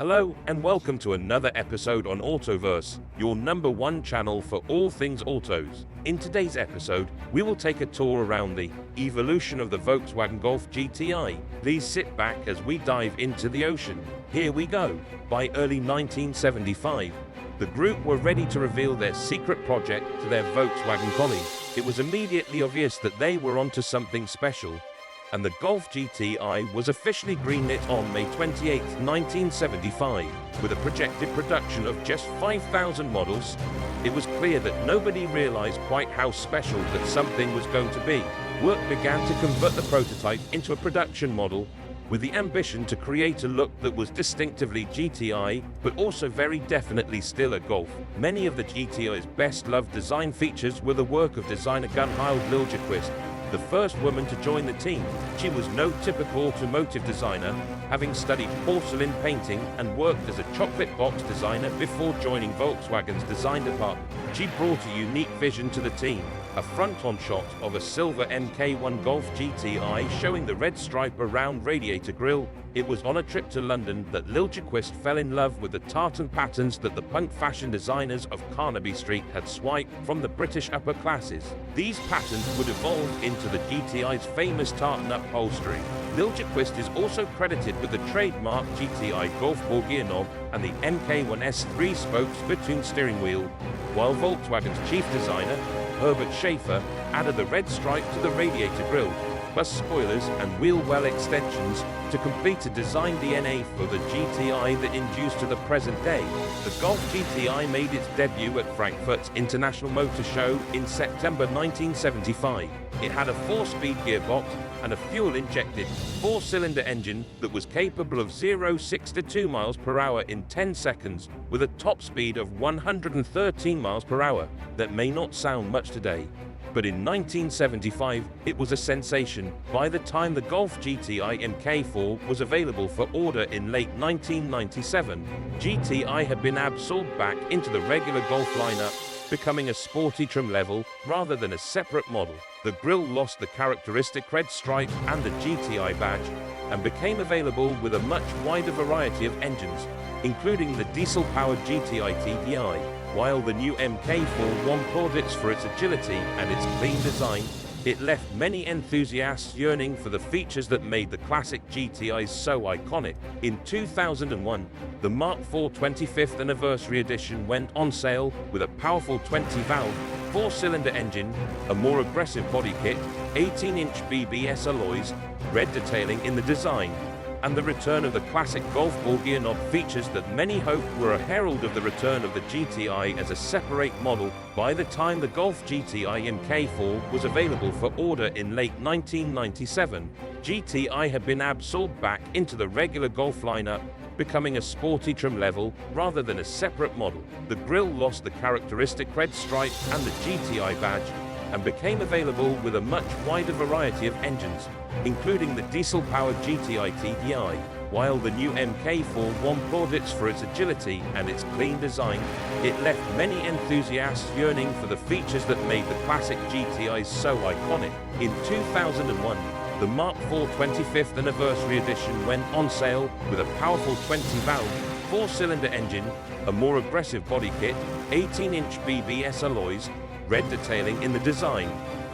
Hello, and welcome to another episode on AutoVerse, your #1 channel for all things autos. In today's episode, we will take a tour around the evolution of the Volkswagen Golf GTI. Please sit back as we dive into the ocean. Here we go. By early 1975, the group were ready to reveal their secret project to their Volkswagen colleagues. It was immediately obvious that they were onto something special, and the Golf GTI was officially greenlit on May 28, 1975. With a projected production of just 5,000 models, it was clear that nobody realized quite how special that something was going to be. Work began to convert the prototype into a production model, with the ambition to create a look that was distinctively GTI, but also very definitely still a Golf. Many of the GTI's best-loved design features were the work of designer Gunhild Liljeqvist, the first woman to join the team. She was no typical automotive designer, having studied porcelain painting and worked as a chocolate box designer before joining Volkswagen's design department. She brought a unique vision to the team, a front-on shot of a silver MK1 Golf GTI showing the red stripe around radiator grille. It was on a trip to London that Liljeqvist fell in love with the tartan patterns that the punk fashion designers of Carnaby Street had swiped from the British upper classes. These patterns would evolve into the GTI's famous tartan upholstery. Liljeqvist is also credited with the trademark GTI Golf gear knob and the MK1's 3-spoke spittoon steering wheel, while Volkswagen's chief designer, Herbert Schaefer, added the red stripe to the radiator grille, plus spoilers and wheel well extensions to complete a design DNA for the GTI that endures to the present day. The Golf GTI made its debut at Frankfurt's International Motor Show in September 1975. It had a 4-speed gearbox and a fuel-injected 4-cylinder engine that was capable of 0-6 to 2 miles per hour in 10 seconds with a top speed of 113 miles per hour. That may not sound much today, but in 1975, it was a sensation. By the time the Golf GTI MK4 was available for order in late 1997, GTI had been absorbed back into the regular Golf lineup, becoming a sporty trim level rather than a separate model. The grille lost the characteristic red stripe and the GTI badge, and became available with a much wider variety of engines, including the diesel-powered GTI TDI. While the new MK4 won plaudits for its agility and its clean design, it left many enthusiasts yearning for the features that made the classic GTIs so iconic. In 2001, the Mark IV 25th Anniversary Edition went on sale with a powerful 20-valve, 4-cylinder engine, a more aggressive body kit, 18-inch BBS alloys, red detailing in the design, and the return of the classic Golf gear knob features that many hoped were a herald of the return of the GTI as a separate model. By the time the Golf GTI MK4 was available for order in late 1997, GTI had been absorbed back into the regular Golf lineup, becoming a sporty trim level rather than a separate model. The grille lost the characteristic red stripe and the GTI badge, and became available with a much wider variety of engines, including the diesel-powered GTI TDI. While the new MK4 won plaudits for its agility and its clean design, it left many enthusiasts yearning for the features that made the classic GTIs so iconic. In 2001, the Mark IV 25th Anniversary Edition went on sale with a powerful 20-valve, 4-cylinder engine, a more aggressive body kit, 18-inch BBS alloys, red detailing in the design,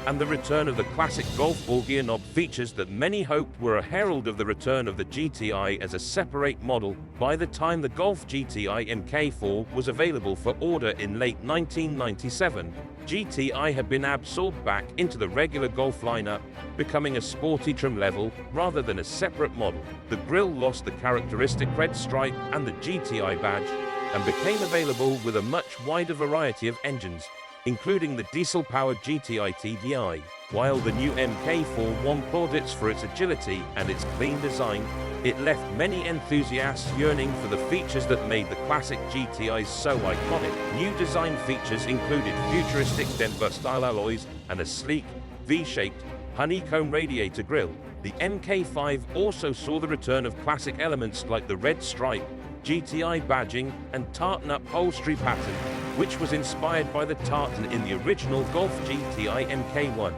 and the return of the classic Golf gear knob features that many hoped were a herald of the return of the GTI as a separate model. By the time the Golf GTI MK4 was available for order in late 1997, GTI had been absorbed back into the regular Golf lineup, becoming a sporty trim level rather than a separate model. The grille lost the characteristic red stripe and the GTI badge, and became available with a much wider variety of engines, including the diesel-powered GTI TDI. While the new MK4 won plaudits for its agility and its clean design, it left many enthusiasts yearning for the features that made the classic GTIs so iconic. New design features included futuristic Denver-style alloys and a sleek, V-shaped, honeycomb radiator grille. The MK5 also saw the return of classic elements like the red stripe, GTI badging, and tartan upholstery pattern, which was inspired by the tartan in the original Golf GTI MK1.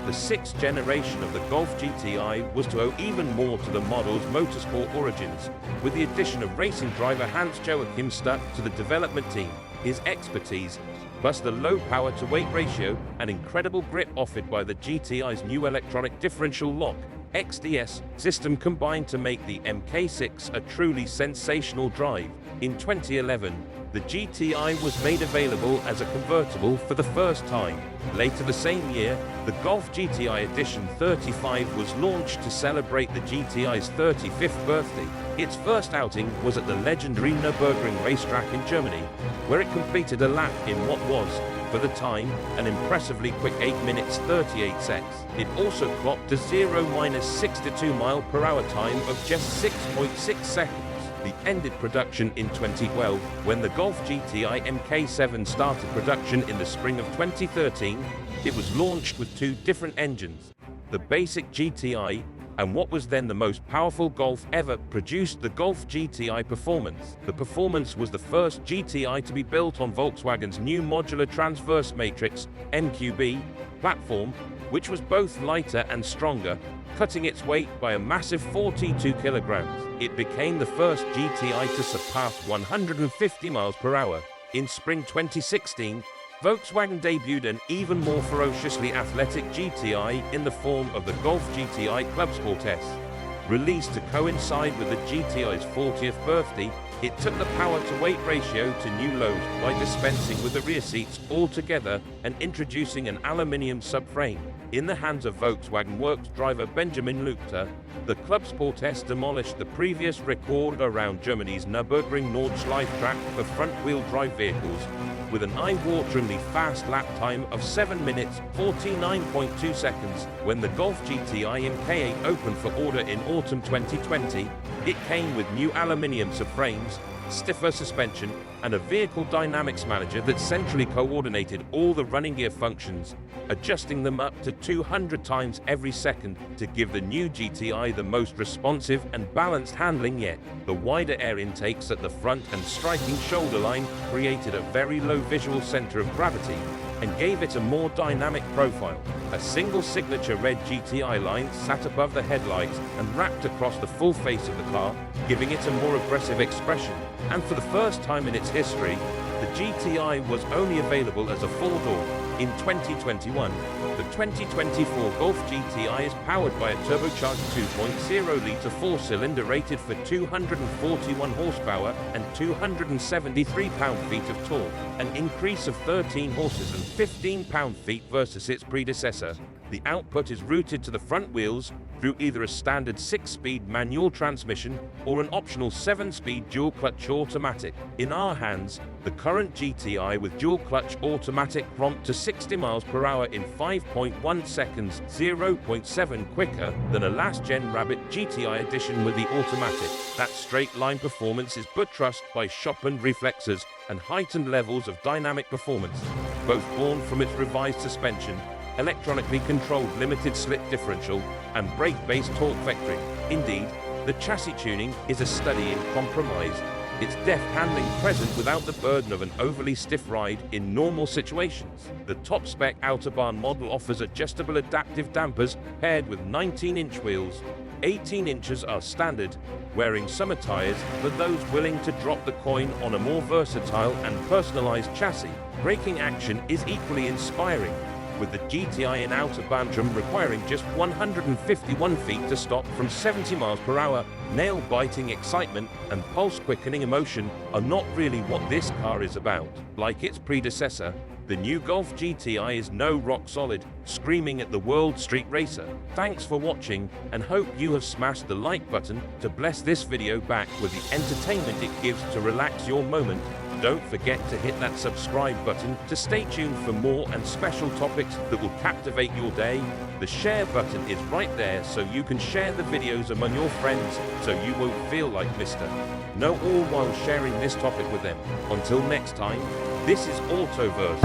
The sixth generation of the Golf GTI was to owe even more to the model's motorsport origins, with the addition of racing driver Hans-Joachim Stuck to the development team. His expertise, plus the low power-to-weight ratio and incredible grip offered by the GTI's new electronic differential lock (XDS) system combined to make the MK6 a truly sensational drive. In 2011, the GTI was made available as a convertible for the first time. Later the same year, the Golf GTI Edition 35 was launched to celebrate the GTI's 35th birthday. Its first outing was at the legendary Nürburgring racetrack in Germany, where it completed a lap in what was, for the time, an impressively quick 8 minutes 38 seconds. It also clocked a 0-62 mph time of just 6.6 seconds. It ended production in 2012, when the Golf GTI MK7 started production in the spring of 2013. It was launched with two different engines. The basic GTI, and what was then the most powerful Golf ever, produced the Golf GTI Performance. The Performance was the first GTI to be built on Volkswagen's new modular transverse matrix, MQB, platform, which was both lighter and stronger, cutting its weight by a massive 42 kilograms. It became the first GTI to surpass 150 mph. In spring 2016, Volkswagen debuted an even more ferociously athletic GTI in the form of the Golf GTI Club Sport S. Released to coincide with the GTI's 40th birthday, it took the power-to-weight ratio to new lows by dispensing with the rear seats altogether and introducing an aluminium subframe. In the hands of Volkswagen Works driver Benjamin Lüchter, the Club Sport S demolished the previous record around Germany's Nürburgring Nordschleife track for front-wheel drive vehicles, with an eye-wateringly fast lap time of 7 minutes 49.2 seconds. When the Golf GTI MK8 opened for order in autumn 2020, it came with new aluminium subframes, stiffer suspension, and a vehicle dynamics manager that centrally coordinated all the running gear functions, adjusting them up to 200 times every second to give the new GTI the most responsive and balanced handling yet. The wider air intakes at the front and striking shoulder line created a very low visual center of gravity and gave it a more dynamic profile. A single signature red GTI line sat above the headlights and wrapped across the full face of the car, giving it a more aggressive expression. And for the first time in its history, the GTI was only available as a four-door. In 2021, the 2024 Golf GTI is powered by a turbocharged 2.0-litre four-cylinder rated for 241 horsepower and 273 pound-feet of torque, an increase of 13 horses and 15 pound-feet versus its predecessor. The output is routed to the front wheels through either a standard 6-speed manual transmission or an optional 7-speed dual-clutch automatic. In our hands, the current GTI with dual-clutch automatic prompt to 60 mph in 5.1 seconds, 0.7 quicker than a last-gen Rabbit GTI edition with the automatic. That straight-line performance is buttressed by sharpened reflexes and heightened levels of dynamic performance, both born from its revised suspension, electronically controlled limited slip differential, and brake-based torque vectoring. Indeed, the chassis tuning is a study in compromise, its deft handling present without the burden of an overly stiff ride in normal situations. The top-spec Autobahn model offers adjustable adaptive dampers paired with 19-inch wheels. 18 inches are standard, wearing summer tires for those willing to drop the coin on a more versatile and personalized chassis. Braking action is equally inspiring, with the GTI in Autobahn trim requiring just 151 feet to stop from 70 mph. Nail-biting excitement and pulse-quickening emotion are not really what this car is about. Like its predecessor, the new Golf GTI is no rock solid, screaming at the world street racer. Thanks for watching, and hope you have smashed the like button to bless this video back with the entertainment it gives to relax your moment. Don't forget to hit that subscribe button to stay tuned for more and special topics that will captivate your day. The share button is right there so you can share the videos among your friends so you won't feel like Mr. Know All while sharing this topic with them. Until next time, this is AutoVerse.